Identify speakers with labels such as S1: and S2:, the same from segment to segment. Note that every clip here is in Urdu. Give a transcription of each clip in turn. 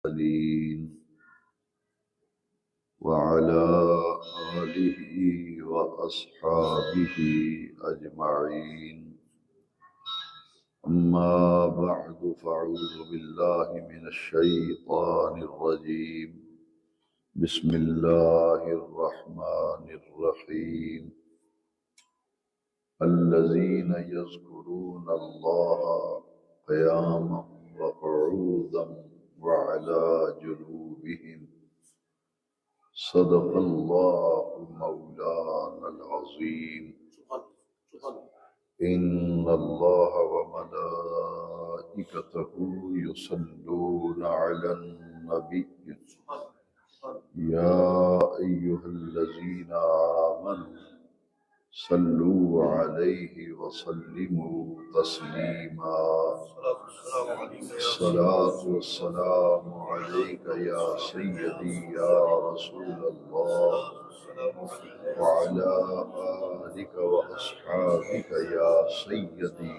S1: المرسلين وعلى آله وأصحابه أجمعين. أما بعد فأعوذ بالله من الشيطان الرجيم. بسم الله الرحمن الرحيم. الذين يذكرون الله قياما وقعودا وعلى جنوبهم صدق الله مولانا العظيم. إن الله وملائكته يصلون على النبي يا أيها الذين آمنوا صلوا عليه وسلموا تسليما. الصلاة والسلام عليك يا سيدي يا رسول الله وعلى آلك وأصحابك يا سيدي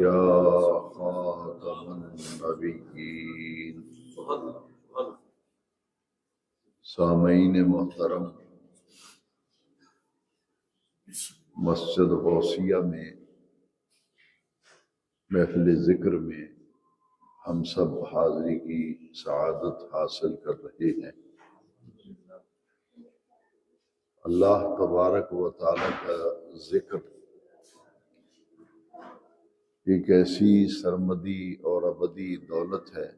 S1: يا خاتم النبيين. سامعین محترم، مسجد غوثیہ میں محفل ذکر میں ہم سب حاضری کی سعادت حاصل کر رہے ہیں۔ اللہ تبارک و تعالی کا ذکر ایک ایسی سرمدی اور ابدی دولت ہے۔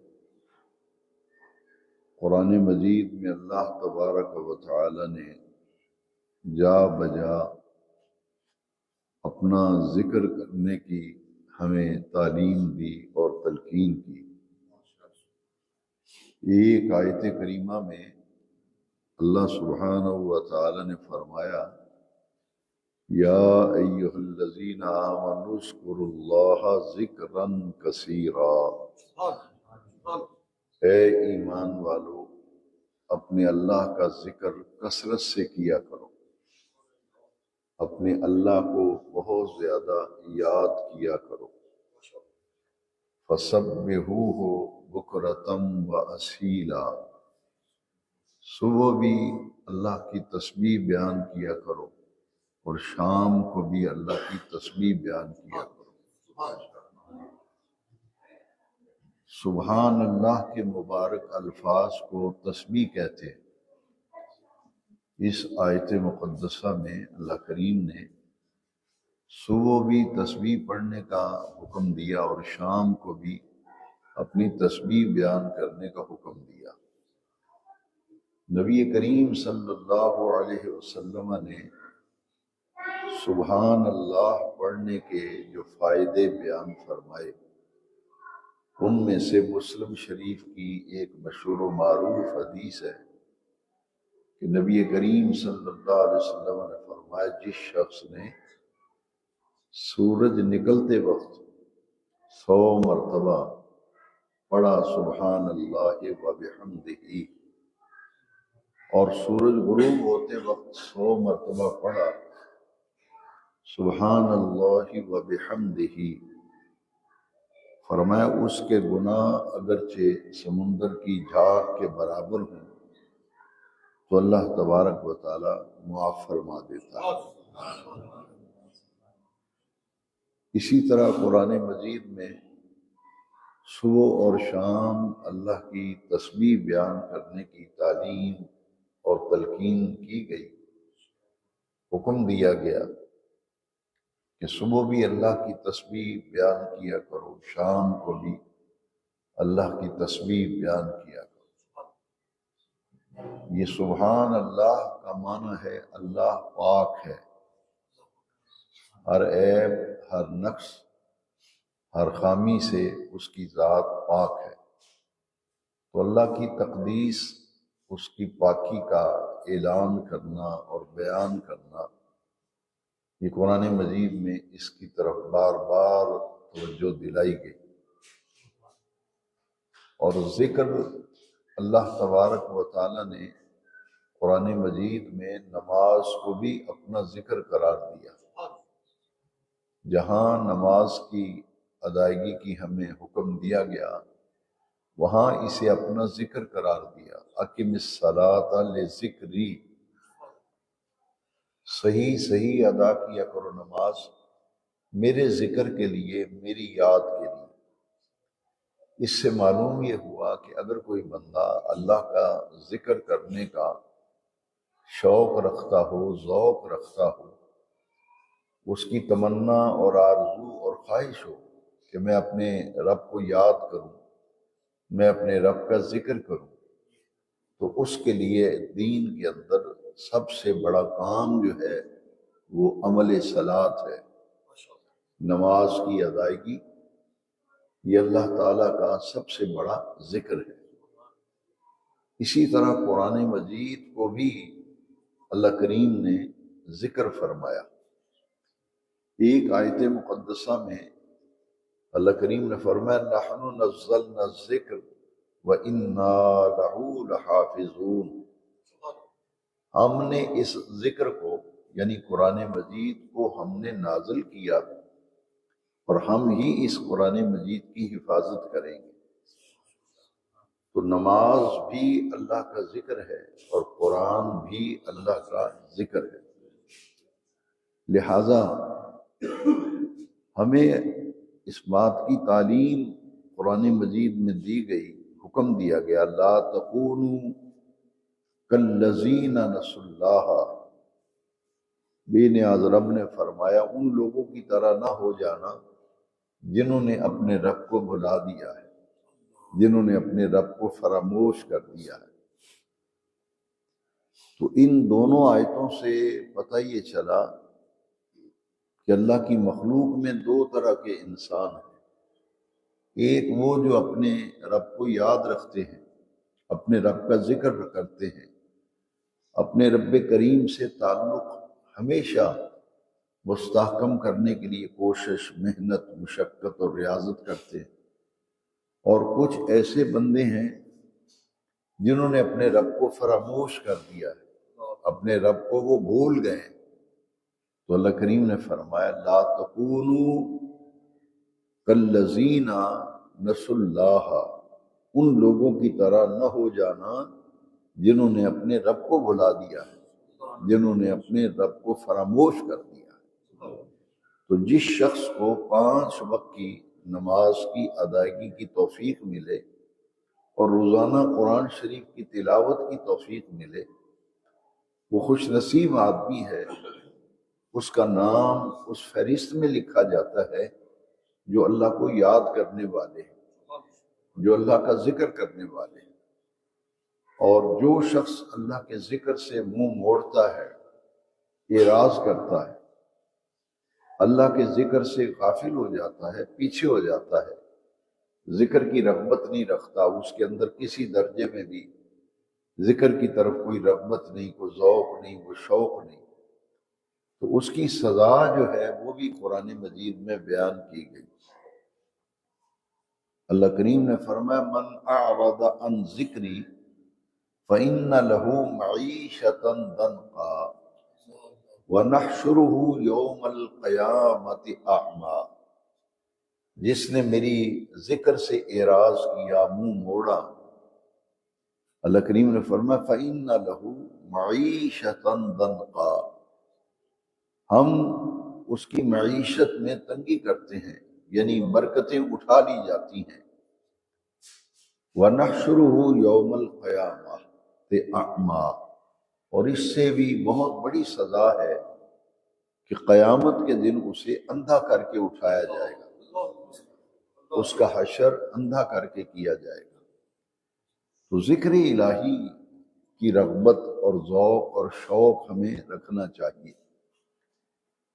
S1: قرآن مجید میں اللہ تبارک و تعالی نے جا بجا اپنا ذکر کرنے کی ہمیں تعلیم دی اور تلقین کی۔ ایک آیت کریمہ میں اللہ سبحانہ و تعالی نے فرمایا یا ایہا الذین آمنوا اذکروا اللہ ذکرا کثیرا۔ اے ایمان والو، اپنے اللہ کا ذکر کثرت سے کیا کرو، اپنے اللہ کو بہت زیادہ یاد کیا کرو۔ فَسَبِّحُوهُ بُكْرَةً وَأَصِیلًا۔ صبح بھی اللہ کی تسبیح بیان کیا کرو اور شام کو بھی اللہ کی تسبیح بیان کیا کرو۔ سبحان اللہ کے مبارک الفاظ کو تسبیح کہتے ہیں۔ اس آیت مقدسہ میں اللہ کریم نے صبح بھی تسبیح پڑھنے کا حکم دیا اور شام کو بھی اپنی تسبیح بیان کرنے کا حکم دیا۔ نبی کریم صلی اللہ علیہ وسلم نے سبحان اللہ پڑھنے کے جو فائدے بیان فرمائے، ان میں سے مسلم شریف کی ایک مشہور و معروف حدیث ہے کہ نبی کریم صلی اللہ علیہ وسلم نے فرمایا جس شخص نے سورج نکلتے وقت 100 مرتبہ پڑھا سبحان اللہ و بحمدہ، اور سورج غروب ہوتے وقت 100 مرتبہ پڑھا سبحان اللہ و بحمدہ، فرمایا اس کے گناہ اگرچہ سمندر کی جھاگ کے برابر ہوں تو اللہ تبارک و تعالی معاف فرما دیتا ہے۔ اسی طرح قرآن مجید میں صبح اور شام اللہ کی تسبیح بیان کرنے کی تعلیم اور تلقین کی گئی۔ حکم دیا گیا کہ صبح بھی اللہ کی تسبیح بیان کیا کرو، شام کو بھی اللہ کی تسبیح بیان کیا کرو۔ یہ سبحان اللہ کا معنی ہے اللہ پاک ہے، ہر عیب، ہر نقص، ہر خامی سے اس کی ذات پاک ہے۔ تو اللہ کی تقدیس، اس کی پاکی کا اعلان کرنا اور بیان کرنا، یہ قرآن مجید میں اس کی طرف بار بار توجہ دلائی گئی۔ اور ذکر اللہ تبارک و تعالی نے قرآن مجید میں نماز کو بھی اپنا ذکر قرار دیا۔ جہاں نماز کی ادائیگی کی ہمیں حکم دیا گیا، وہاں اسے اپنا ذکر قرار دیا، اقم الصلاۃ لذکری، صحیح صحیح ادا کیا کرو نماز میرے ذکر کے لیے، میری یاد کے لیے۔ اس سے معلوم یہ ہوا کہ اگر کوئی بندہ اللہ کا ذکر کرنے کا شوق رکھتا ہو، ذوق رکھتا ہو، اس کی تمنا اور آرزو اور خواہش ہو کہ میں اپنے رب کو یاد کروں، میں اپنے رب کا ذکر کروں، تو اس کے لیے دین کے اندر سب سے بڑا کام جو ہے وہ عمل صلاۃ ہے، نماز کی ادائیگی۔ یہ اللہ تعالیٰ کا سب سے بڑا ذکر ہے۔ اسی طرح قرآن مجید کو بھی اللہ کریم نے ذکر فرمایا۔ ایک آیت مقدسہ میں اللہ کریم نے فرمایا نحن نزلنا الذکر وَإِنَّا لَهُ لَحَافِظُونَ، ہم نے اس ذکر کو یعنی قرآن مجید کو ہم نے نازل کیا اور ہم ہی اس قرآن مجید کی حفاظت کریں گے۔ تو نماز بھی اللہ کا ذکر ہے اور قرآن بھی اللہ کا ذکر ہے، لہذا ہمیں اس بات کی تعلیم قرآن مجید میں دی گئی، حکم دیا گیا لا تکونوا کالذین نسوا اللہ، بے نیاز رب نے فرمایا ان لوگوں کی طرح نہ ہو جانا جنہوں نے اپنے رب کو بھلا دیا ہے، جنہوں نے اپنے رب کو فراموش کر دیا ہے۔ تو ان دونوں آیتوں سے پتہ یہ چلا کہ اللہ کی مخلوق میں دو طرح کے انسان ہیں، ایک وہ جو اپنے رب کو یاد رکھتے ہیں، اپنے رب کا ذکر کرتے ہیں، اپنے رب کریم سے تعلق ہمیشہ مستحکم کرنے کے لیے کوشش، محنت، مشقت اور ریاضت کرتے ہیں، اور کچھ ایسے بندے ہیں جنہوں نے اپنے رب کو فراموش کر دیا ہے، اپنے رب کو وہ بھول گئے۔ تو اللہ کریم نے فرمایا لا تکونوا کالذین نسوا اللہ، ان لوگوں کی طرح نہ ہو جانا جنہوں نے اپنے رب کو بھلا دیا ہے، جنہوں نے اپنے رب کو فراموش کر دیا ہے۔ تو جس شخص کو 5 وقت کی نماز کی ادائیگی کی توفیق ملے اور روزانہ قرآن شریف کی تلاوت کی توفیق ملے، وہ خوش نصیب آدمی ہے، اس کا نام اس فہرست میں لکھا جاتا ہے جو اللہ کو یاد کرنے والے ہیں، جو اللہ کا ذکر کرنے والے ہیں۔ اور جو شخص اللہ کے ذکر سے منہ موڑتا ہے، اعراض کرتا ہے، اللہ کے ذکر سے غافل ہو جاتا ہے، پیچھے ہو جاتا ہے، ذکر کی رغبت نہیں رکھتا، اس کے اندر کسی درجے میں بھی ذکر کی طرف کوئی رغبت نہیں، کوئی ذوق نہیں، کوئی شوق نہیں، تو اس کی سزا جو ہے وہ بھی قرآن مجید میں بیان کی گئی۔ اللہ کریم نے فرمایا من اعرض عن ذکری فإن له معیشة ضنکا وَنَحْشُرُهُ يَوْمَ الْقِيَامَةِ أَعْمَى، جس نے میری ذکر سے اعراض کیا، منہ موڑا، اللہ کریم نے فرمایا فَإِنَّ لَهُ مَعِيشَةً ضَنْقًا، ہم اس کی معیشت میں تنگی کرتے ہیں، یعنی برکتیں اٹھا لی جاتی ہیں۔ وَنَحْشُرُهُ يَوْمَ الْقِيَامَةِ أَعْمَى، اور اس سے بھی بہت بڑی سزا ہے کہ قیامت کے دن اسے اندھا کر کے اٹھایا جائے گا، اس کا حشر اندھا کر کے کیا جائے گا۔ تو ذکر الہی کی رغبت اور ذوق اور شوق ہمیں رکھنا چاہیے۔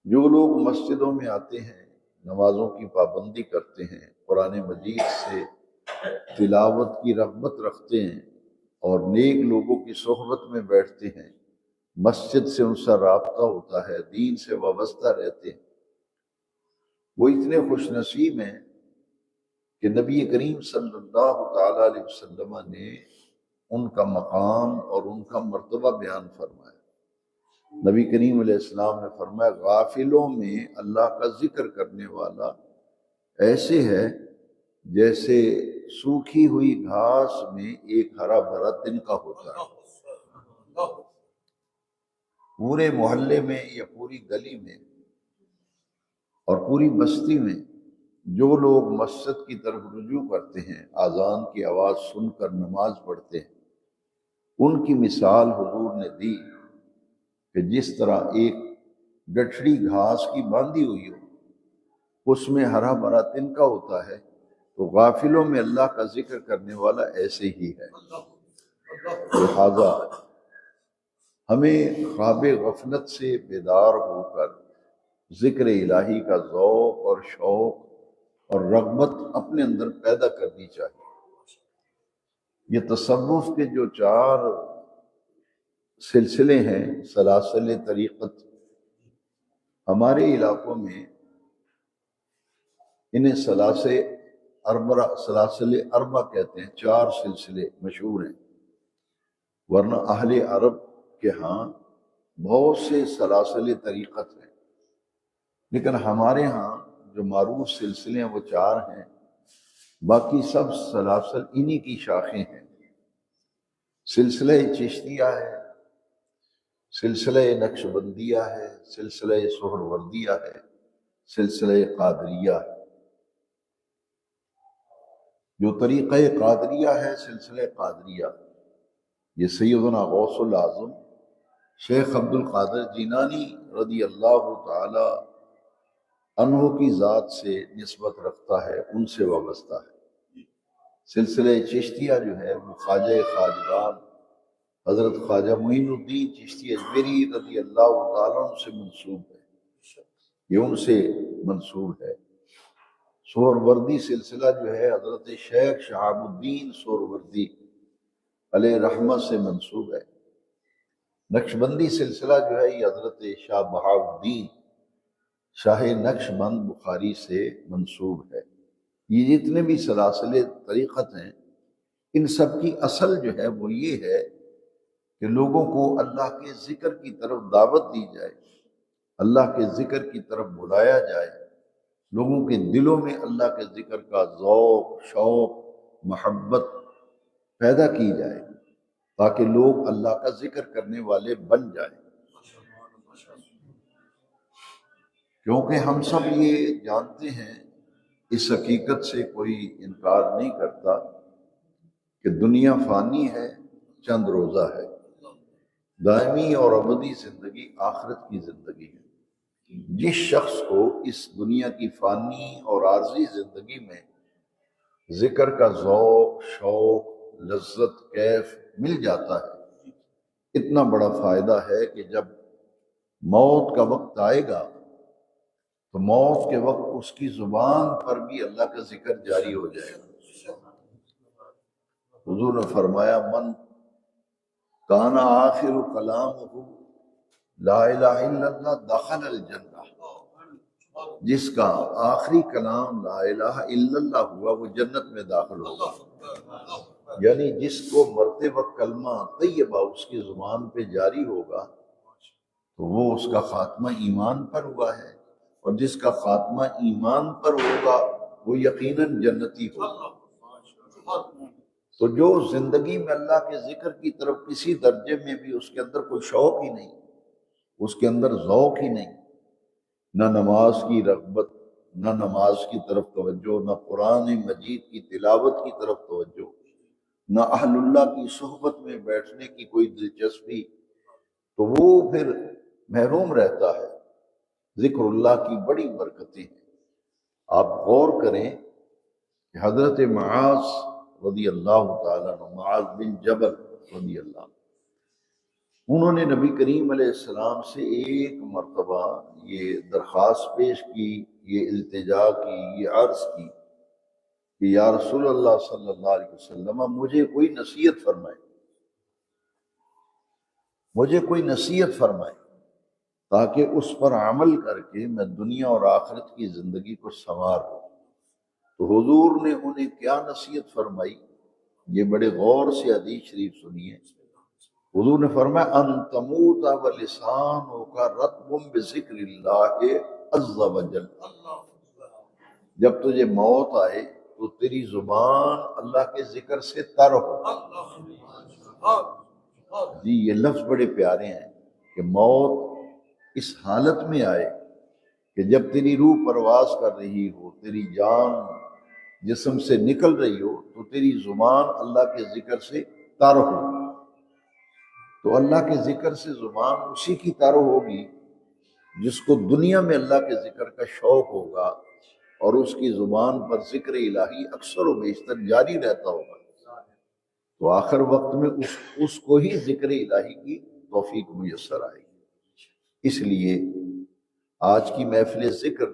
S1: جو لوگ مسجدوں میں آتے ہیں، نمازوں کی پابندی کرتے ہیں، قرآن مجید سے تلاوت کی رغبت رکھتے ہیں اور نیک لوگوں کی صحبت میں بیٹھتے ہیں، مسجد سے ان سے رابطہ ہوتا ہے، دین سے وابستہ رہتے ہیں، وہ اتنے خوش نصیب ہیں کہ نبی کریم صلی اللہ تعالیٰ علیہ وسلم نے ان کا مقام اور ان کا مرتبہ بیان فرمایا۔ نبی کریم علیہ السلام نے فرمایا غافلوں میں اللہ کا ذکر کرنے والا ایسے ہے جیسے سوکھی ہوئی گھاس میں ایک ہرا بھرا تنکا ہوتا ہے۔ پورے محلے میں یا پوری گلی میں اور پوری بستی میں جو لوگ مسجد کی طرف رجوع کرتے ہیں، اذان کی آواز سن کر نماز پڑھتے ہیں، ان کی مثال حضور نے دی کہ جس طرح ایک گٹھڑی گھاس کی باندھی ہوئی ہو، اس میں ہرا بھرا تنکا ہوتا ہے، تو غافلوں میں اللہ کا ذکر کرنے والا ایسے ہی ہے۔ لہذا ہمیں خواب غفلت سے بیدار ہو کر ذکر الہی کا ذوق اور شوق اور رغبت اپنے اندر پیدا کرنی چاہیے۔ یہ تصوف کے جو 4 سلسلے ہیں، سلاسل طریقت، ہمارے علاقوں میں انہیں سلاسل اربع کہتے ہیں، 4 سلسلے مشہور ہیں، ورنہ اہل عرب کے ہاں بہت سے سلاسل طریقت ہیں، لیکن ہمارے ہاں جو معروف سلسلے ہیں وہ 4 ہیں، باقی سب سلاسل انہی کی شاخیں ہیں۔ سلسلہ چشتیہ ہے، سلسلہ نقشبندیہ ہے، سلسلہ سہروردیہ ہے، سلسلہ قادریہ ہے۔ جو طریقہ قادریہ ہے، سلسلہ قادریہ، یہ سیدنا غوث العظم شیخ عبد القادر جیلانی رضی اللہ تعالی عنہ کی ذات سے نسبت رکھتا ہے، ان سے وابستہ ہے۔ سلسلہ چشتیہ جو ہے وہ خواجہ خواجگان حضرت خواجہ معین الدین چشتی اجمیری رضی اللہ تعالیٰ عنہ سے منسوب ہے، یہ ان سے منسوب ہے۔ سہروردی سلسلہ جو ہے حضرت شیخ شہاب الدین سہروردی علیہ رحمہ سے منسوب ہے۔ نقشبندی سلسلہ جو ہے یہ حضرت شاہ بہاء الدین شاہ نقش بند بخاری سے منسوب ہے۔ یہ جتنے بھی سلاسل طریقت ہیں، ان سب کی اصل جو ہے وہ یہ ہے کہ لوگوں کو اللہ کے ذکر کی طرف دعوت دی جائے، اللہ کے ذکر کی طرف بلایا جائے، لوگوں کے دلوں میں اللہ کے ذکر کا ذوق، شوق، محبت پیدا کی جائے تاکہ لوگ اللہ کا ذکر کرنے والے بن جائیں۔ کیونکہ ہم سب یہ جانتے ہیں، اس حقیقت سے کوئی انکار نہیں کرتا کہ دنیا فانی ہے، چند روزہ ہے، دائمی اور ابدی زندگی آخرت کی زندگی ہے۔ جس شخص کو اس دنیا کی فانی اور عارضی زندگی میں ذکر کا ذوق، شوق، لذت، کیف مل جاتا ہے، اتنا بڑا فائدہ ہے کہ جب موت کا وقت آئے گا تو موت کے وقت اس کی زبان پر بھی اللہ کا ذکر جاری ہو جائے گا۔ حضور نے فرمایا، من کان آخر کلامہ لا الہ الا اللہ دخل الجنہ، جس کا آخری کلام لا الہ الا اللہ ہوا وہ جنت میں داخل ہوگا۔ یعنی جس کو مرتے وقت کلمہ طیبہ اس کی زبان پہ جاری ہوگا تو وہ اس کا خاتمہ ایمان پر ہوا ہے، اور جس کا خاتمہ ایمان پر ہوگا وہ یقیناً جنتی ہوگا۔ تو جو زندگی میں اللہ کے ذکر کی طرف کسی درجے میں بھی اس کے اندر کوئی شوق ہی نہیں، اس کے اندر ذوق ہی نہیں، نہ نماز کی رغبت، نہ نماز کی طرف توجہ، نہ قرآن مجید کی تلاوت کی طرف توجہ، نہ اہل اللہ کی صحبت میں بیٹھنے کی کوئی دلچسپی، تو وہ پھر محروم رہتا ہے۔ ذکر اللہ کی بڑی برکتیں ہیں۔ آپ غور کریں کہ حضرت معاذ رضی اللہ تعالیٰ عنہ، معاذ بن جبل رضی اللہ عنہ، انہوں نے نبی کریم علیہ السلام سے ایک مرتبہ یہ درخواست پیش کی، یہ التجا کی، یہ عرض کی کہ یا رسول اللہ صلی اللہ علیہ وسلم مجھے کوئی نصیحت فرمائے، مجھے کوئی نصیحت فرمائے تاکہ اس پر عمل کر کے میں دنیا اور آخرت کی زندگی کو سنوار لوں۔ تو حضور نے انہیں کیا نصیحت فرمائی، یہ بڑے غور سے حدیث شریف سنیے۔ حضور نے فرمایا، ان تموت ولسانک رطب بذکر اللہ عز وجل، جب تجھے موت آئے تو تیری زبان اللہ کے ذکر سے تر ہو۔ جی یہ لفظ بڑے پیارے ہیں کہ موت اس حالت میں آئے کہ جب تیری روح پرواز کر رہی ہو، تیری جان جسم سے نکل رہی ہو، تو تیری زبان اللہ کے ذکر سے تر ہو۔ تو اللہ کے ذکر سے زبان اسی کی تر ہوگی جس کو دنیا میں اللہ کے ذکر کا شوق ہوگا اور اس کی زبان پر ذکر الہی اکثر و بیشتر جاری رہتا ہوگا، تو آخر وقت میں اس کو ہی ذکر الہی کی توفیق میسر آئے گی۔ اس لیے آج کی محفل ذکر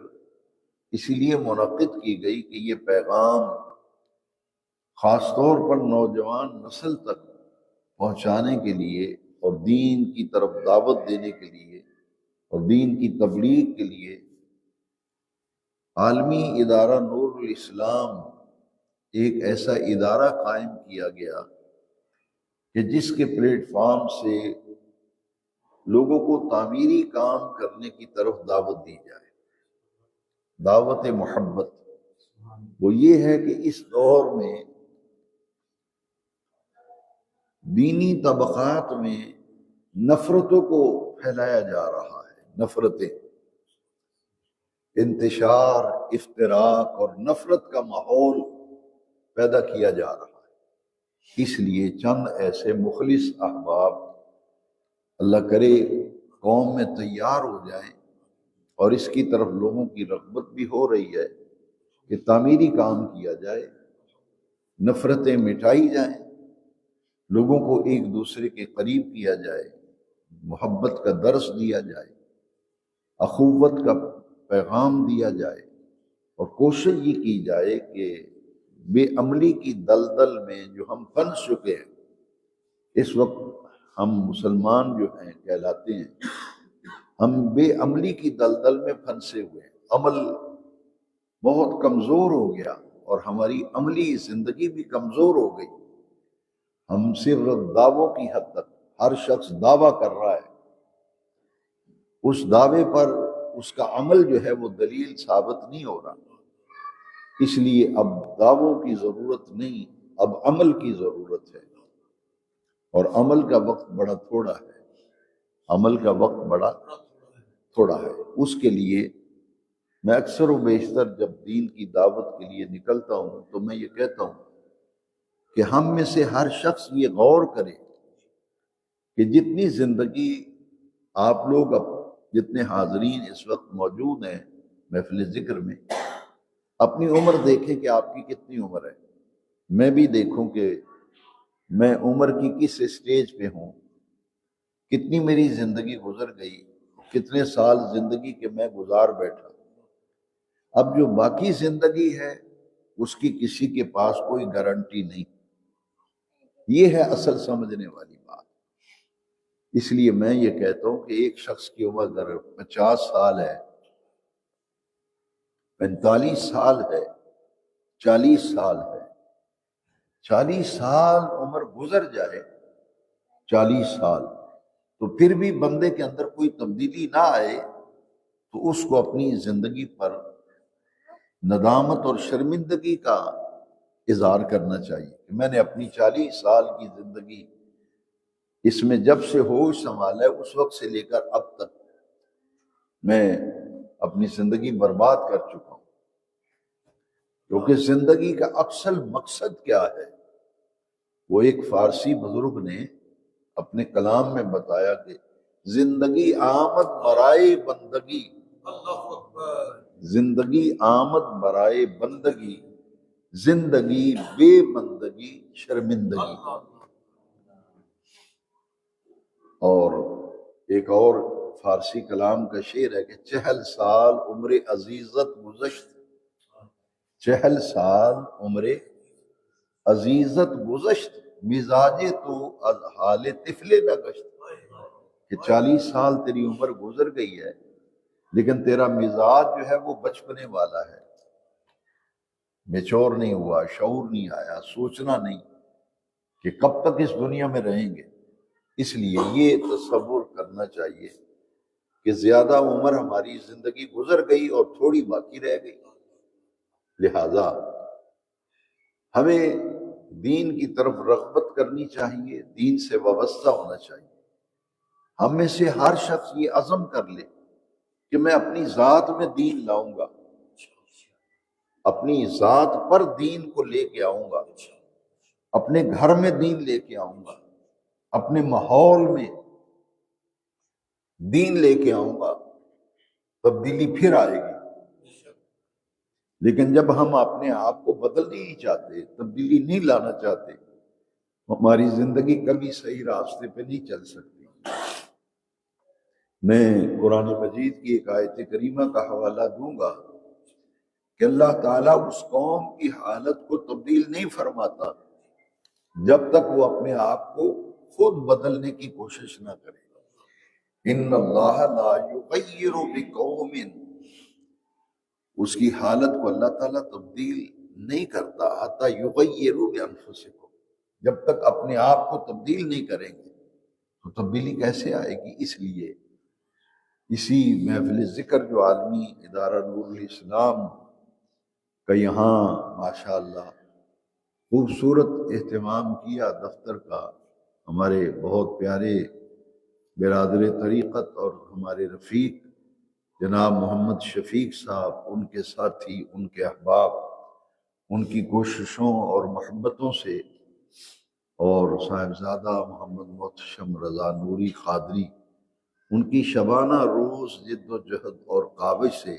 S1: اسی لیے منعقد کی گئی کہ یہ پیغام خاص طور پر نوجوان نسل تک پہنچانے کے لیے اور دین کی طرف دعوت دینے کے لیے اور دین کی تبلیغ کے لیے عالمی ادارہ نور الاسلام ایک ایسا ادارہ قائم کیا گیا کہ جس کے پلیٹ فارم سے لوگوں کو تعمیری کام کرنے کی طرف دعوت دی جائے۔ دعوت محبت وہ یہ ہے کہ اس دور میں دینی طبقات میں نفرتوں کو پھیلایا جا رہا ہے، نفرتیں، انتشار، افتراق اور نفرت کا ماحول پیدا کیا جا رہا ہے۔ اس لیے چند ایسے مخلص احباب اللہ کرے قوم میں تیار ہو جائیں، اور اس کی طرف لوگوں کی رغبت بھی ہو رہی ہے کہ تعمیری کام کیا جائے، نفرتیں مٹائی جائیں، لوگوں کو ایک دوسرے کے قریب کیا جائے، محبت کا درس دیا جائے، اخوت کا پیغام دیا جائے، اور کوشش یہ کی جائے کہ بے عملی کی دلدل میں جو ہم پھنس چکے ہیں، اس وقت ہم مسلمان جو ہیں کہلاتے ہیں، ہم بے عملی کی دلدل میں پھنسے ہوئے ہیں، عمل بہت کمزور ہو گیا اور ہماری عملی زندگی بھی کمزور ہو گئی۔ ہم صرف دعووں کی حد تک، ہر شخص دعویٰ کر رہا ہے، اس دعوے پر اس کا عمل جو ہے وہ دلیل ثابت نہیں ہو رہا۔ اس لیے اب دعووں کی ضرورت نہیں، اب عمل کی ضرورت ہے، اور عمل کا وقت بڑا تھوڑا ہے، عمل کا وقت بڑا تھوڑا ہے۔ اس کے لیے میں اکثر و بیشتر جب دین کی دعوت کے لیے نکلتا ہوں تو میں یہ کہتا ہوں کہ ہم میں سے ہر شخص یہ غور کرے کہ جتنی زندگی آپ لوگ جتنے حاضرین اس وقت موجود ہیں محفل ذکر میں، اپنی عمر دیکھیں کہ آپ کی کتنی عمر ہے، میں بھی دیکھوں کہ میں عمر کی کس اسٹیج پہ ہوں، کتنی میری زندگی گزر گئی، کتنے سال زندگی کے میں گزار بیٹھا۔ اب جو باقی زندگی ہے اس کی کسی کے پاس کوئی گارنٹی نہیں، یہ ہے اصل سمجھنے والی بات۔ اس لیے میں یہ کہتا ہوں کہ ایک شخص کی عمر اگر 50 سال ہے، 45 سال ہے، 40 سال ہے، 40 سال عمر گزر جائے، 40 سال، تو پھر بھی بندے کے اندر کوئی تبدیلی نہ آئے تو اس کو اپنی زندگی پر ندامت اور شرمندگی کا اظہار کرنا چاہیے کہ میں نے اپنی 40 سال کی زندگی اس میں جب سے ہوش سنبھالا ہے اس وقت سے لے کر اب تک میں اپنی زندگی برباد کر چکا ہوں۔ کیونکہ زندگی کا اصل مقصد کیا ہے، وہ ایک فارسی بزرگ نے اپنے کلام میں بتایا کہ زندگی آمد برائے بندگی، زندگی آمد برائے بندگی، زندگی بے بندگی شرمندگی۔ اور ایک اور فارسی کلام کا شعر ہے کہ 40 سال عمر عزیزت گزشت، 40 سال عمر عزیزت گزشت، مزاج تو از حال طفل نہ گشت، کہ 40 سال تیری عمر گزر گئی ہے لیکن تیرا مزاج جو ہے وہ بچپنے والا ہے، میچور نہیں ہوا، شعور نہیں آیا، سوچنا نہیں کہ کب تک اس دنیا میں رہیں گے۔ اس لیے یہ تصور کرنا چاہیے کہ زیادہ عمر ہماری زندگی گزر گئی اور تھوڑی باقی رہ گئی، لہذا ہمیں دین کی طرف رغبت کرنی چاہیے، دین سے وابستہ ہونا چاہیے۔ ہم میں سے ہر شخص یہ عزم کر لے کہ میں اپنی ذات میں دین لاؤں گا، اپنی ذات پر دین کو لے کے آؤں گا، اپنے گھر میں دین لے کے آؤں گا، اپنے ماحول میں دین لے کے آؤں گا، تبدیلی پھر آئے گی۔ لیکن جب ہم اپنے آپ کو بدلنا نہیں چاہتے، تبدیلی نہیں لانا چاہتے، ہماری زندگی کبھی صحیح راستے پہ نہیں چل سکتی۔ میں قرآن مجید کی ایک آیت کریمہ کا حوالہ دوں گا کہ اللہ تعالیٰ اس قوم کی حالت کو تبدیل نہیں فرماتا جب تک وہ اپنے آپ کو خود بدلنے کی کوشش نہ کرے۔ ان اللہ لا یغیر بقوم، اس کی حالت کو اللہ تعالیٰ تبدیل نہیں کرتا حتی یغیروا بانفسکم، جب تک اپنے آپ کو تبدیل نہیں کریں گے تو تبدیلی کیسے آئے گی؟ اس لیے اسی محفل ذکر جو عالمی ادارہ نور الاسلام کا یہاں ماشاءاللہ خوبصورت اہتمام کیا دفتر کا، ہمارے بہت پیارے برادر طریقت اور ہمارے رفیق جناب محمد شفیق صاحب، ان کے ساتھی، ان کے احباب، ان کی کوششوں اور محبتوں سے، اور صاحبزادہ محمد محتشم رضا نوری قادری، ان کی شبانہ روز جد و جہد اور کاوش سے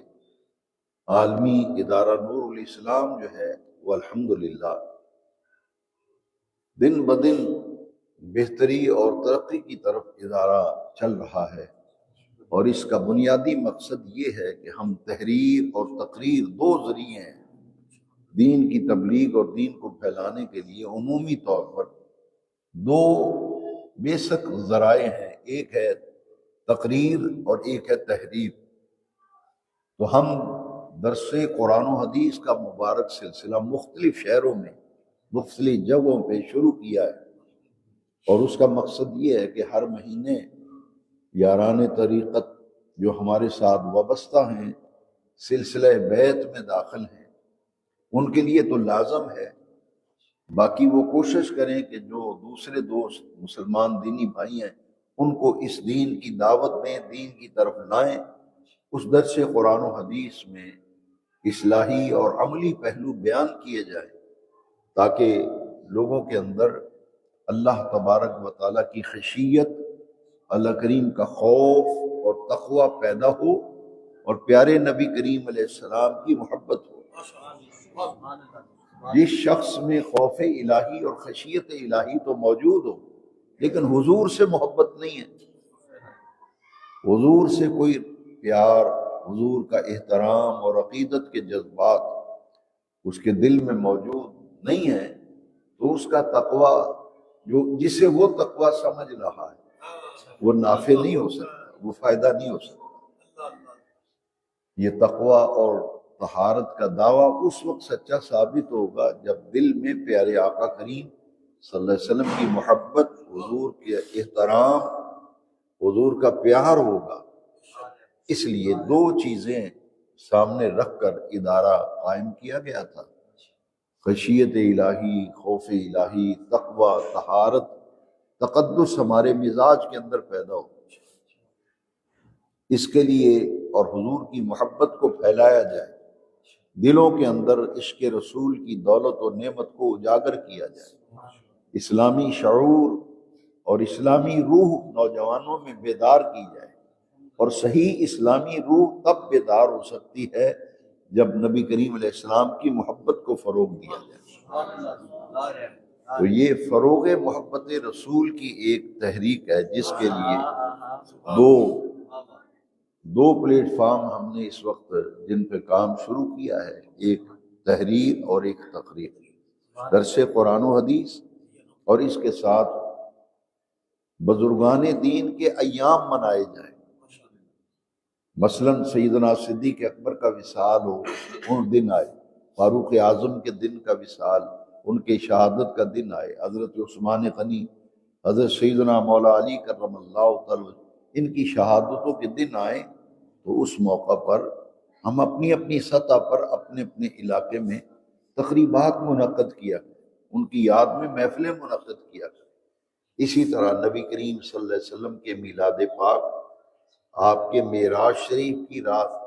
S1: عالمی ادارہ نور الاسلام جو ہے وہ الحمدللہ دن بدن بہتری اور ترقی کی طرف ادارہ چل رہا ہے، اور اس کا بنیادی مقصد یہ ہے کہ ہم تحریر اور تقریر، دو ذریعے ہیں دین کی تبلیغ اور دین کو پھیلانے کے لیے، عمومی طور پر دو بیسک ذرائع ہیں، ایک ہے تقریر اور ایک ہے تحریر۔ تو ہم درس قرآن و حدیث کا مبارک سلسلہ مختلف شہروں میں، مختلف جگہوں پہ شروع کیا ہے، اور اس کا مقصد یہ ہے کہ ہر مہینے یاران طریقت جو ہمارے ساتھ وابستہ ہیں، سلسلہ بیت میں داخل ہیں، ان کے لیے تو لازم ہے، باقی وہ کوشش کریں کہ جو دوسرے دوست مسلمان دینی بھائی ہیں ان کو اس دین کی دعوت میں، دین کی طرف لائیں، اس درس قرآن و حدیث میں اصلاحی اور عملی پہلو بیان کیے جائیں تاکہ لوگوں کے اندر اللہ تبارک و تعالیٰ کی خشیت، اللہ کریم کا خوف اور تقوی پیدا ہو، اور پیارے نبی کریم علیہ السلام کی محبت ہو۔ جس شخص میں خوف الہی اور خشیت الہی تو موجود ہو لیکن حضور سے محبت نہیں ہے، حضور سے کوئی پیار، حضور کا احترام اور عقیدت کے جذبات اس کے دل میں موجود نہیں ہے، تو اس کا تقوی، جو جسے وہ تقوی سمجھ رہا ہے، وہ نافع نہیں ہو سکتا، وہ فائدہ نہیں ہو سکتا۔ یہ تقوی اور طہارت کا دعویٰ اس وقت سچا ثابت ہوگا جب دل میں پیارے آقا کریم صلی اللہ علیہ وسلم کی محبت، حضور کے احترام، حضور کا پیار ہوگا۔ اس لیے دو چیزیں سامنے رکھ کر ادارہ قائم کیا گیا تھا، خشیت الہی، خوف الہی، تقوی، طہارت، تقدس ہمارے مزاج کے اندر پیدا ہو، اس کے لیے اور حضور کی محبت کو پھیلایا جائے، دلوں کے اندر عشق رسول کی دولت و نعمت کو اجاگر کیا جائے، اسلامی شعور اور اسلامی روح نوجوانوں میں بیدار کی جائے، اور صحیح اسلامی روح تب بیدار ہو سکتی ہے جب نبی کریم علیہ السلام کی محبت کو فروغ دیا جائے۔ تو یہ فروغ محبت رسول کی ایک تحریک ہے جس کے لیے دو پلیٹ فارم ہم نے اس وقت جن پہ کام شروع کیا ہے، ایک تحریر اور ایک تقریر، درس قرآن و حدیث، اور اس کے ساتھ بزرگان دین کے ایام منائے جائیں، مثلا سیدنا صدیق اکبر کا وصال ہو، ان دن آئے، فاروق اعظم کے دن کا وصال، ان کے شہادت کا دن آئے، حضرت عثمان غنی، حضرت سیدنا مولا علی کرم اللہ تعالی، ان کی شہادتوں کے دن آئیں، تو اس موقع پر ہم اپنی اپنی سطح پر اپنے اپنے علاقے میں تقریبات منعقد کیا کریں، ان کی یاد میں محفلیں منعقد کیا کریں۔ اسی طرح نبی کریم صلی اللہ علیہ وسلم کے میلاد پاک، آپ کے معراج شریف کی رات،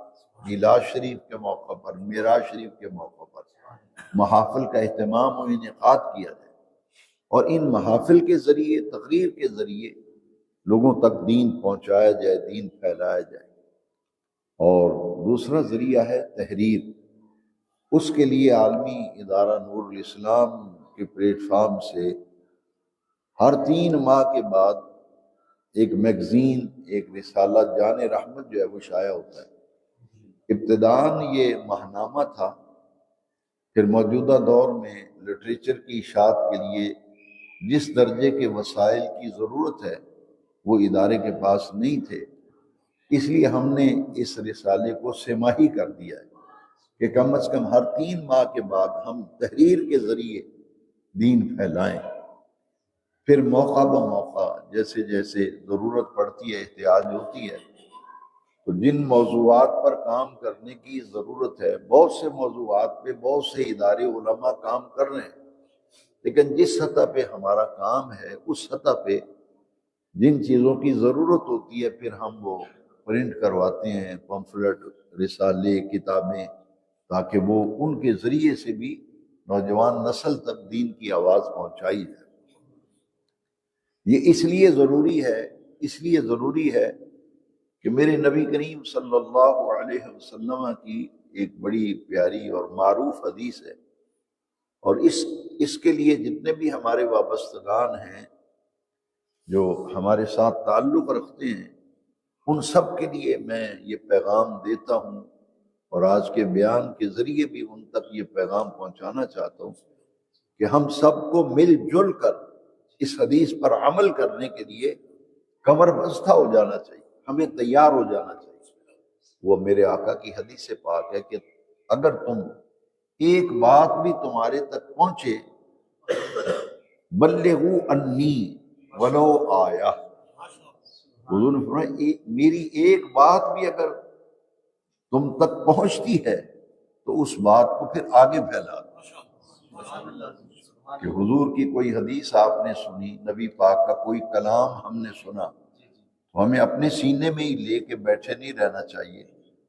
S1: میلاد شریف کے موقع پر، معراج شریف کے موقع پر محافل کا اہتمام و انعقاد کیا جائے، اور ان محافل کے ذریعے، تقریر کے ذریعے لوگوں تک دین پہنچایا جائے، دین پھیلایا جائے۔ اور دوسرا ذریعہ ہے تحریر۔ اس کے لیے عالمی ادارہ نور الاسلام کے پلیٹ فارم سے ہر 3 ماہ کے بعد ایک میگزین، ایک رسالہ جان رحمت جو ہے وہ شائع ہوتا ہے۔ ابتداً یہ ماہنامہ تھا، پھر موجودہ دور میں لٹریچر کی اشاعت کے لیے جس درجے کے وسائل کی ضرورت ہے وہ ادارے کے پاس نہیں تھے، اس لیے ہم نے اس رسالے کو سماہی کر دیا ہے کہ کم از کم ہر 3 ماہ کے بعد ہم تحریر کے ذریعے دین پھیلائیں۔ پھر موقع بموقع جیسے جیسے ضرورت پڑتی ہے، احتیاج ہوتی ہے، تو جن موضوعات پر کام کرنے کی ضرورت ہے، بہت سے موضوعات پہ بہت سے ادارے علماء کام کر رہے ہیں، لیکن جس سطح پہ ہمارا کام ہے اس سطح پہ جن چیزوں کی ضرورت ہوتی ہے پھر ہم وہ پرنٹ کرواتے ہیں، پمفلٹ، رسالے، کتابیں، تاکہ وہ ان کے ذریعے سے بھی نوجوان نسل تک دین کی آواز پہنچائی جائے۔ یہ اس لیے ضروری ہے کہ میرے نبی کریم صلی اللہ علیہ وسلم کی ایک بڑی پیاری اور معروف حدیث ہے، اور اس کے لیے جتنے بھی ہمارے وابستگان ہیں جو ہمارے ساتھ تعلق رکھتے ہیں، ان سب کے لیے میں یہ پیغام دیتا ہوں، اور آج کے بیان کے ذریعے بھی ان تک یہ پیغام پہنچانا چاہتا ہوں کہ ہم سب کو مل جل کر اس حدیث پر عمل کرنے کے لیے کمر بستہ ہو جانا چاہیے، ہمیں تیار ہو جانا چاہیے۔ وہ میرے آقا کی حدیث پاک ہے کہ اگر تم ایک بات بھی تمہارے تک پہنچے، بلغوا انی ولو آیا، حضور نے فرمایا میری ایک بات بھی اگر تم تک پہنچتی ہے تو اس بات کو پھر آگے پھیلا دو۔ کہ حضور کی کوئی حدیث آپ نے سنی، نبی پاک کا کوئی کلام ہم نے سنا، تو ہمیں اپنے سینے میں ہی لے کے بیٹھے نہیں رہنا چاہیے،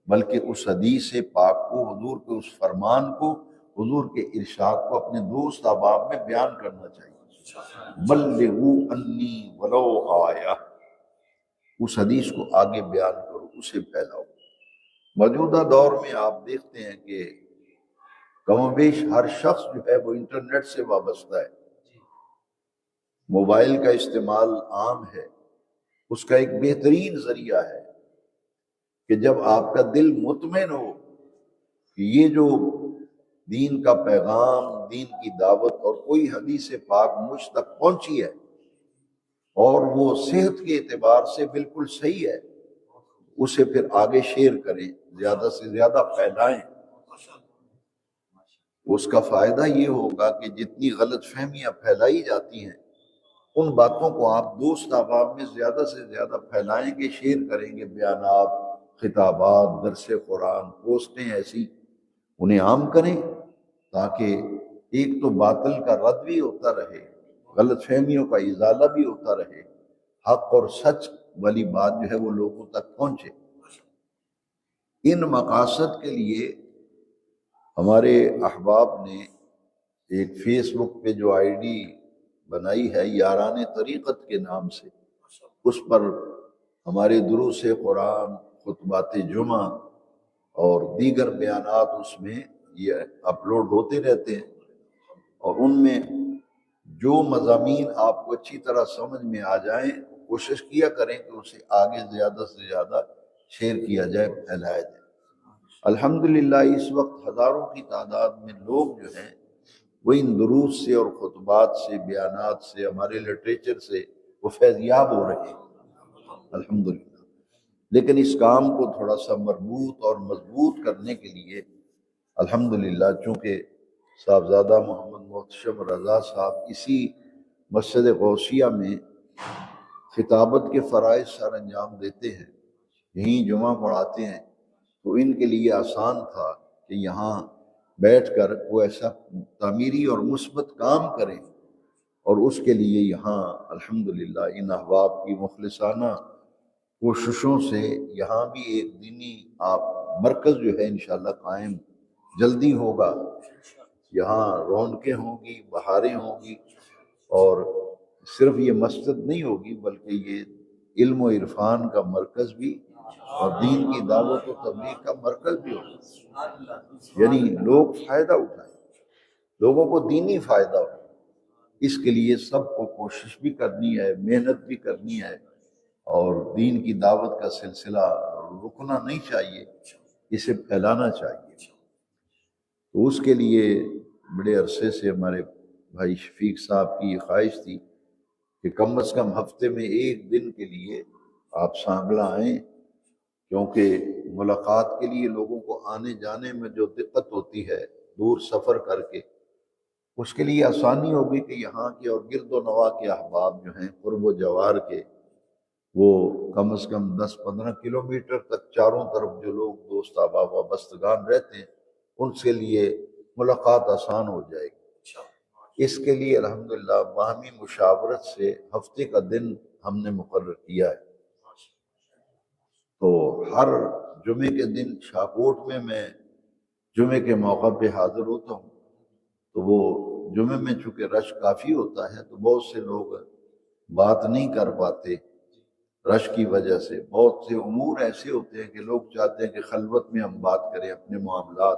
S1: بلکہ اس حدیث پاک کو، حضور کے اس فرمان کو، حضور کے ارشاد کو اپنے دوست احباب میں بیان کرنا چاہیے۔ بلغوا انی ولو آیا، اس حدیث کو آگے بیان کرو، اسے پھیلاؤ۔ موجودہ دور میں آپ دیکھتے ہیں کہ کم و بیش ہر شخص جو ہے وہ انٹرنیٹ سے وابستہ ہے، موبائل کا استعمال عام ہے۔ اس کا ایک بہترین ذریعہ ہے کہ جب آپ کا دل مطمئن ہو کہ یہ جو دین کا پیغام، دین کی دعوت اور کوئی حدیث پاک مجھ تک پہنچی ہے اور وہ صحت کے اعتبار سے بالکل صحیح ہے، اسے پھر آگے شیئر کریں، زیادہ سے زیادہ پھیلائیں۔ اس کا فائدہ یہ ہوگا کہ جتنی غلط فہمیاں پھیلائی جاتی ہیں ان باتوں کو آپ دوست احباب میں زیادہ سے زیادہ پھیلائیں گے، شیئر کریں گے، بیانات، خطابات، درس قرآن، پوسٹیں ایسی انہیں عام کریں، تاکہ ایک تو باطل کا رد بھی ہوتا رہے، غلط فہمیوں کا ازالہ بھی ہوتا رہے، حق اور سچ والی بات جو ہے وہ لوگوں تک پہنچے۔ ان مقاصد کے لیے ہمارے احباب نے ایک فیس بک پہ جو آئی ڈی بنائی ہے یاران طریقت کے نام سے، اس پر ہمارے دروس قرآن، خطبات جمعہ اور دیگر بیانات اس میں یہ اپلوڈ ہوتے رہتے ہیں، اور ان میں جو مضامین آپ کو اچھی طرح سمجھ میں آ جائیں کوشش کیا کریں کہ اسے آگے زیادہ سے زیادہ شیئر کیا جائے، پھیلایا جائے۔ الحمدللہ اس وقت ہزاروں کی تعداد میں لوگ جو ہیں وہ ان دروس سے اور خطبات سے، بیانات سے، ہمارے لٹریچر سے وہ فیضیاب ہو رہے ہیں الحمدللہ۔ لیکن اس کام کو تھوڑا سا مربوط اور مضبوط کرنے کے لیے الحمدللہ، چونکہ صاحبزادہ محمد محتشم رضا صاحب اسی مسجد غوثیہ میں خطابت کے فرائض سر انجام دیتے ہیں، یہیں جمعہ پڑھاتے ہیں، تو ان کے لیے آسان تھا کہ یہاں بیٹھ کر وہ ایسا تعمیری اور مثبت کام کریں، اور اس کے لیے یہاں الحمدللہ ان احباب کی مخلصانہ کوششوں سے یہاں بھی ایک دینی مرکز جو ہے انشاءاللہ قائم جلدی ہوگا۔ یہاں رونقیں ہوں گی، بہاریں ہوں گی، اور صرف یہ مسجد نہیں ہوگی بلکہ یہ علم و عرفان کا مرکز بھی اور دین کی دعوت و تبلیغ کا مرکز بھی ہوگا، یعنی لوگ فائدہ اٹھائیں، لوگوں کو دینی فائدہ ہو۔ اس کے لیے سب کو کوشش بھی کرنی ہے، محنت بھی کرنی ہے، اور دین کی دعوت کا سلسلہ رکنا نہیں چاہیے، اسے پھیلانا چاہیے۔ تو اس کے لیے بڑے عرصے سے ہمارے بھائی شفیق صاحب کی یہ خواہش تھی کہ کم از کم ہفتے میں ایک دن کے لیے آپ سانگلہ آئیں، کیونکہ ملاقات کے لیے لوگوں کو آنے جانے میں جو دقت ہوتی ہے دور سفر کر کے، اس کے لیے آسانی ہوگی کہ یہاں کے اور گرد و نواح کے احباب جو ہیں قرب و جوار کے، وہ کم از کم 10-15 کلومیٹر تک چاروں طرف جو لوگ دوست احباب وابستگان رہتے ہیں ان سے لیے ملاقات آسان ہو جائے گی۔ اس کے لیے الحمدللہ باہمی مشاورت سے ہفتے کا دن ہم نے مقرر کیا ہے۔ تو ہر جمعے کے دن شاہکوٹ میں جمعے کے موقع پہ حاضر ہوتا ہوں، تو وہ جمعے میں چونکہ رش کافی ہوتا ہے تو بہت سے لوگ بات نہیں کر پاتے رش کی وجہ سے۔ بہت سے امور ایسے ہوتے ہیں کہ لوگ چاہتے ہیں کہ خلوت میں ہم بات کریں اپنے معاملات،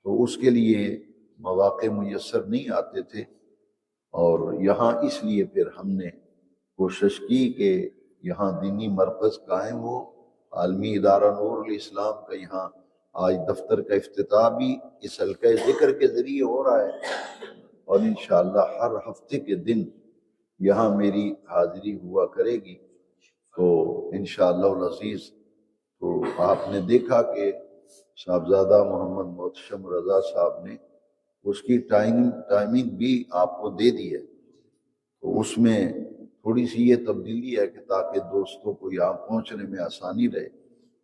S1: تو اس کے لیے مواقع میسر نہیں آتے تھے، اور یہاں اس لیے پھر ہم نے کوشش کی کہ یہاں دینی مرکز قائم ہو۔ عالمی ادارہ نور الاسلام کا یہاں آج دفتر کا افتتاح بھی اس حلقہ ذکر کے ذریعے ہو رہا ہے، اور انشاءاللہ ہر ہفتے کے دن یہاں میری حاضری ہوا کرے گی۔ تو انشاءاللہ العزیز تو آپ نے دیکھا کہ صاحبزادہ محمد محتشم رضا صاحب نے اس کی ٹائمنگ بھی آپ کو دے دی ہے، تو اس میں تھوڑی سی یہ تبدیلی ہے کہ تاکہ دوستوں کو یہاں پہنچنے میں آسانی رہے،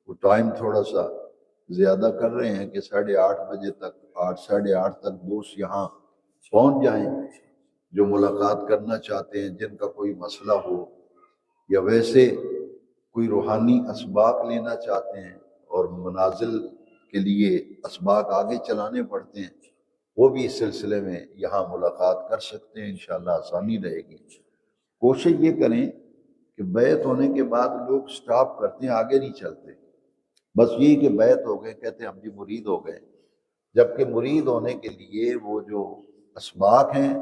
S1: وہ ٹائم تھوڑا سا زیادہ کر رہے ہیں کہ 8:30 بجے تک، 8:30 تک دوست یہاں پہنچ جائیں جو ملاقات کرنا چاہتے ہیں، جن کا کوئی مسئلہ ہو یا ویسے کوئی روحانی اسباق لینا چاہتے ہیں اور منازل کے لیے اسباق آگے چلانے پڑتے ہیں، وہ بھی اس سلسلے میں یہاں ملاقات کر سکتے ہیں، انشاءاللہ آسانی رہے گی۔ کوشش یہ کریں کہ بیعت ہونے کے بعد لوگ سٹاپ کرتے ہیں، آگے نہیں چلتے، بس یہی کہ بیعت ہو گئے کہتے ہیں ہم جی مرید ہو گئے، جبکہ مرید ہونے کے لیے وہ جو اسباق ہیں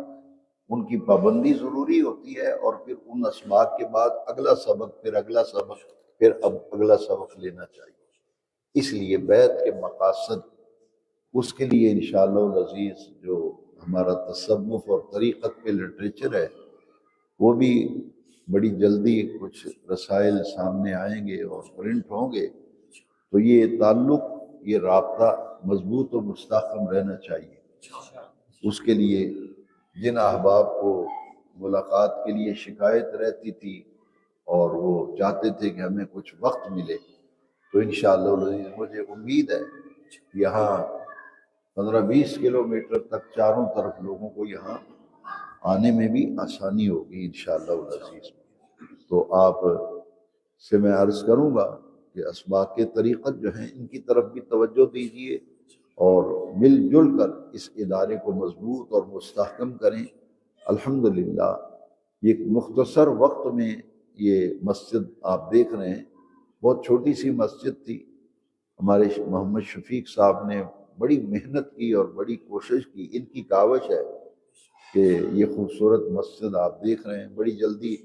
S1: ان کی پابندی ضروری ہوتی ہے، اور پھر ان اسباق کے بعد اگلا سبق، پھر اگلا سبق، پھر اب اگلا سبق لینا چاہیے۔ اس لیے بیعت کے مقاصد، اس کے لیے انشاءاللہ العزیز جو ہمارا تصوف اور طریقت پہ لٹریچر ہے وہ بھی بڑی جلدی کچھ رسائل سامنے آئیں گے اور پرنٹ ہوں گے، تو یہ تعلق، یہ رابطہ مضبوط و مستحکم رہنا چاہیے۔ اس کے لیے جن احباب کو ملاقات کے لیے شکایت رہتی تھی اور وہ چاہتے تھے کہ ہمیں کچھ وقت ملے، تو انشاءاللہ العزیز مجھے امید ہے یہاں 15-20 کلومیٹر تک چاروں طرف لوگوں کو یہاں آنے میں بھی آسانی ہوگی انشاءاللہ العزیز۔ تو آپ سے میں عرض کروں گا کہ اسباق کے طریقت جو ہیں ان کی طرف بھی توجہ دیجیے، اور مل جل کر اس ادارے کو مضبوط اور مستحکم کریں۔ الحمدللہ یہ مختصر وقت میں یہ مسجد آپ دیکھ رہے ہیں، بہت چھوٹی سی مسجد تھی، ہمارے محمد شفیق صاحب نے بڑی محنت کی اور بڑی کوشش کی، ان کی کاوش ہے کہ یہ خوبصورت مسجد آپ دیکھ رہے ہیں بڑی جلدی،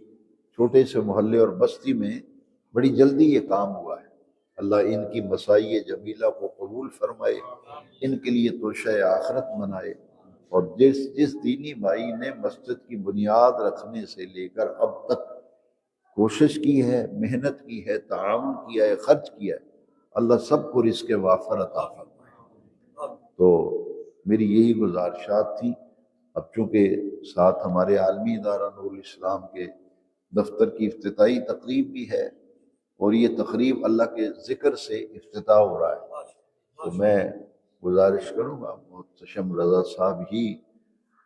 S1: چھوٹے سے محلے اور بستی میں بڑی جلدی یہ کام ہوا ہے۔ اللہ ان کی مساعی جمیلہ کو قبول فرمائے، ان کے لیے توشہ آخرت بنائے، اور جس دینی بھائی نے مسجد کی بنیاد رکھنے سے لے کر اب تک کوشش کی ہے، محنت کی ہے، تعاون کیا ہے، خرچ کیا ہے، اللہ سب کو رزق وافر عطا فرمائے۔ تو میری یہی گزارشات تھی۔ اب چونکہ ساتھ ہمارے عالمی ادارہ نور الاسلام کے دفتر کی افتتاحی تقریب بھی ہے، اور یہ تقریب اللہ کے ذکر سے افتتاح ہو رہا ہے، تو میں گزارش کروں گا، محتشم رضا صاحب ہی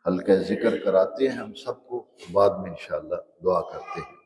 S1: حلقہ ذکر کراتے ہیں ہم سب کو، بعد میں انشاءاللہ دعا کرتے ہیں۔